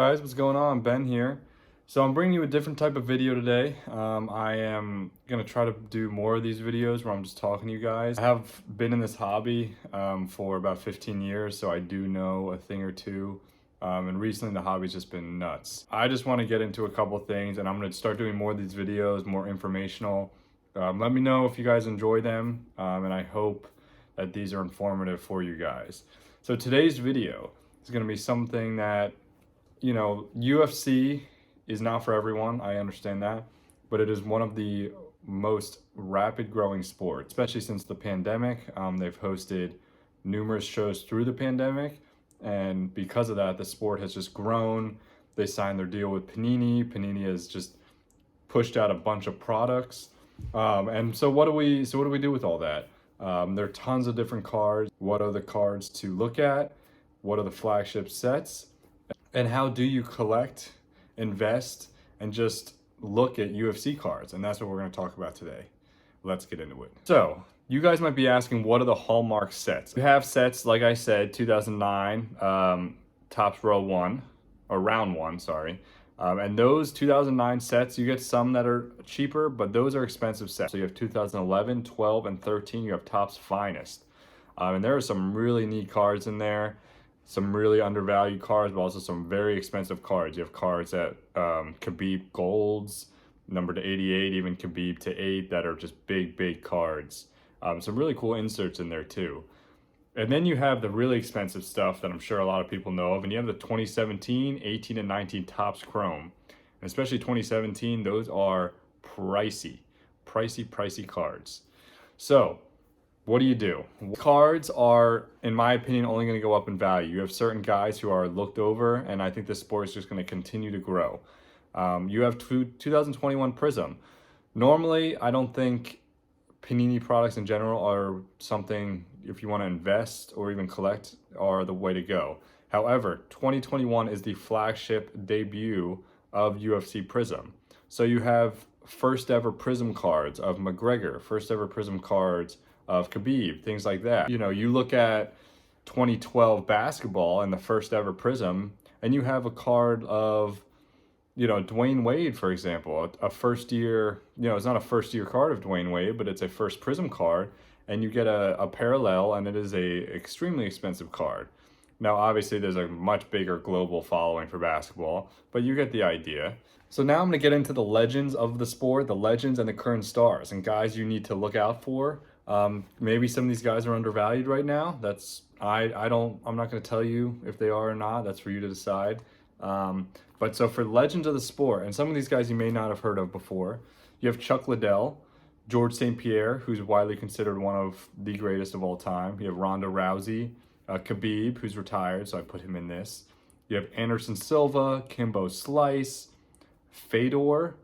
guys, what's going on? Ben here. So I'm bringing you a different type of video today. I am going to try to do more of these videos where I'm just talking to you guys. I have been in this hobby for about 15 years, so I do know a thing or two. And recently the hobby's just been nuts. I just want to get into a couple things, and I'm going to start doing more of these videos, more informational. Let me know if you guys enjoy them, and I hope that these are informative for you guys. So today's video is going to be something that, UFC is not for everyone, I understand that, but it is one of the most rapid growing sports, especially since the pandemic. They've hosted numerous shows through the pandemic, and because of that, the sport has just grown. They signed their deal with Panini. Panini has just pushed out a bunch of products. And so what do we do with all that? There are tons of different cards. What are the cards to look at? What are the flagship sets? And how do you collect, invest, and just look at UFC cards? And that's what we're going to talk about today. Let's get into it. So, you guys might be asking, what are the Hallmark sets? We have sets, like I said, 2009, Topps Row 1, or Round 1, sorry. And those 2009 sets, you get some that are cheaper, but those are expensive sets. So you have 2011, 12, and 13, you have Topps Finest. And there are some really neat cards in there. Some really undervalued cards, but also some very expensive cards. You have cards that Khabib Golds, number to 88, even Khabib to 8, that are just big cards. Some really cool inserts in there too. And then you have the really expensive stuff that I'm sure a lot of people know of, and you have the 2017, 18, and 19 Topps Chrome. And especially 2017, those are pricey cards. So, what do? Cards are, in my opinion, only going to go up in value. You have certain guys who are looked over, and I think the sport is just going to continue to grow. You have 2021 Prism. Normally, I don't think Panini products in general are something, if you want to invest or even collect, are the way to go. However, 2021 is the flagship debut of UFC Prism. So you have first ever Prism cards of McGregor, first ever Prism cards of Khabib, things like that. You look at 2012 basketball and the first ever Prism, and you have a card of, Dwayne Wade, for example, a first year, it's not a first year card of Dwayne Wade, but it's a first Prism card, and you get a parallel, and it is a extremely expensive card. Now, obviously, there's a much bigger global following for basketball, but you get the idea. So now I'm going to get into the legends of the sport, the legends and the current stars, and guys you need to look out for. Maybe some of these guys are undervalued right now. I'm not going to tell you if they are or not. That's for you to decide. But so for legends of the sport, and some of these guys you may not have heard of before, you have Chuck Liddell, George St. Pierre, who's widely considered one of the greatest of all time. You have Ronda Rousey, Khabib, who's retired, so I put him in this. You have Anderson Silva, Kimbo Slice, Fedor,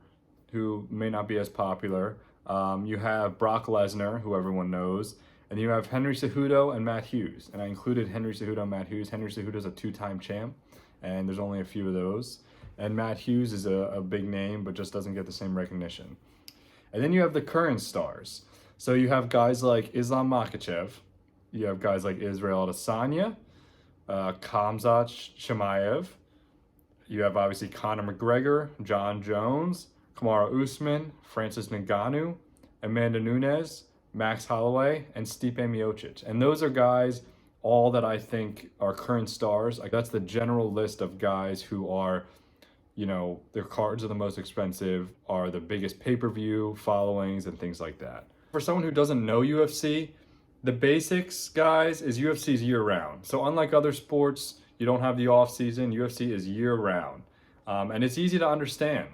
who may not be as popular. You have Brock Lesnar, who everyone knows, and you have Henry Cejudo and Matt Hughes. And I included Henry Cejudo and Matt Hughes. Henry Cejudo is a two-time champ, and there's only a few of those. And Matt Hughes is a big name, but just doesn't get the same recognition. And then you have the current stars. So you have guys like Islam Makhachev. You have guys like Israel Adesanya, Khamzat Chimaev. You have obviously Conor McGregor, John Jones, Kamaru Usman, Francis Ngannou, Amanda Nunes, Max Holloway, and Stipe Miocic. And those are guys, all that I think are current stars. That's the general list of guys who are, their cards are the most expensive, are the biggest pay-per-view followings, and things like that. For someone who doesn't know UFC, the basics, guys, is UFC's year-round. So unlike other sports, you don't have the off-season. UFC is year-round. And it's easy to understand.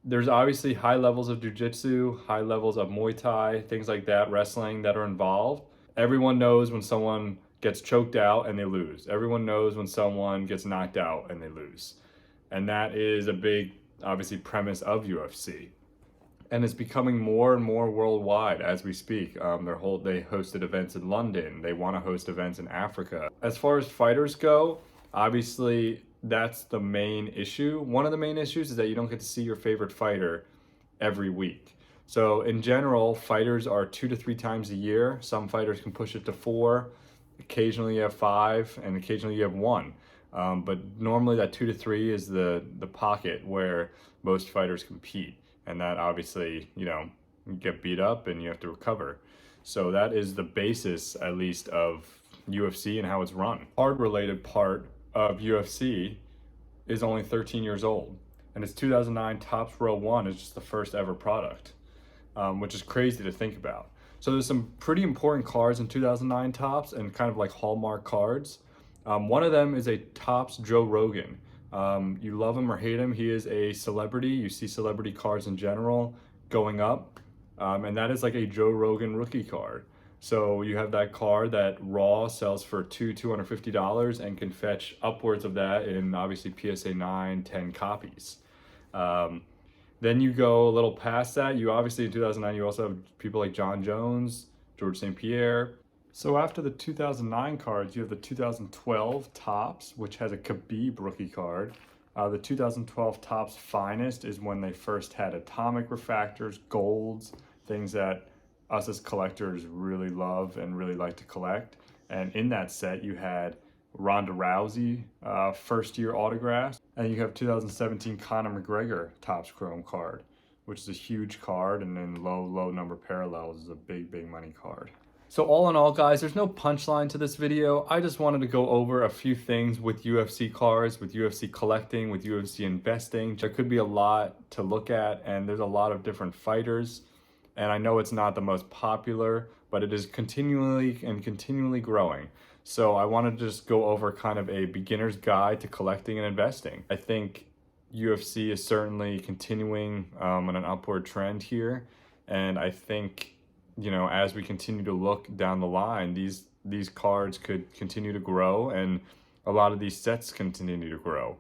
There's obviously high levels of jiu-jitsu, high levels of Muay Thai, things like that, wrestling that are involved. Everyone knows when someone gets choked out and they lose. Everyone knows when someone gets knocked out and they lose. And that is a big, obviously, premise of UFC. And it's becoming more and more worldwide as we speak. They hosted events in London. They want to host events in Africa. As far as fighters go, obviously, that's the main issue. One of the main issues is that you don't get to see your favorite fighter every week. So in general, fighters are 2 to 3 times a year. Some fighters can push it to 4. Occasionally you have 5, and occasionally you have 1. But normally that 2 to 3 is the pocket where most fighters compete. And that obviously, you know, you get beat up and you have to recover. So that is the basis, at least, of UFC and how it's run. Card related part of UFC is only 13 years old, and its 2009 Topps Row 1 is just the first ever product, which is crazy to think about. So there's some pretty important cards in 2009 Topps and kind of like Hallmark cards. One of them is a Topps Joe Rogan. You love him or hate him, he is a celebrity. You see celebrity cards in general going up, and that is like a Joe Rogan rookie card. So you have that card that raw sells for $250 and can fetch upwards of that in obviously PSA 9, 10 copies. Then you go a little past that. You obviously in 2009, you also have people like John Jones, George St. Pierre. So after the 2009 cards, you have the 2012 Topps, which has a Khabib rookie card. The 2012 Topps Finest is when they first had atomic refractors, golds, things that us as collectors really love and really like to collect. And in that set, you had Ronda Rousey first year autographs, and you have 2017 Conor McGregor Topps Chrome card, which is a huge card, and then low number parallels is a big money card. So all in all, guys, there's no punchline to this video. I just wanted to go over a few things with UFC cards, with UFC collecting, with UFC investing. There could be a lot to look at, and there's a lot of different fighters. And I know it's not the most popular, but it is continually growing. So I want to just go over kind of a beginner's guide to collecting and investing. I think UFC is certainly continuing on an upward trend here. And I think, you know, as we continue to look down the line, these cards could continue to grow, and a lot of these sets continue to grow.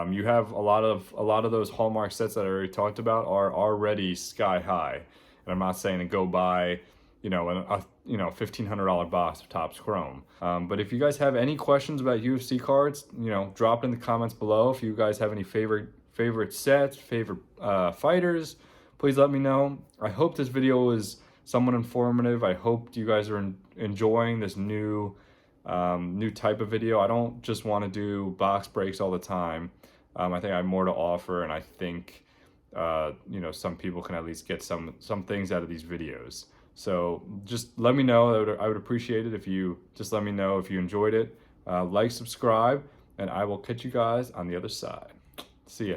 You have a lot of those Hallmark sets that I already talked about are already sky high. And I'm not saying to go buy, you know, a $1,500 box of Topps Chrome. But if you guys have any questions about UFC cards, you know, drop it in the comments below. If you guys have any favorite sets, favorite fighters, please let me know. I hope this video was somewhat informative. I hope you guys are enjoying this new type of video. I don't just want to do box breaks all the time. I think I have more to offer, and I think you know, some people can at least get some things out of these videos. So just let me know. I would appreciate it if you just let me know if you enjoyed it. Like, subscribe, and I will catch you guys on the other side. See ya.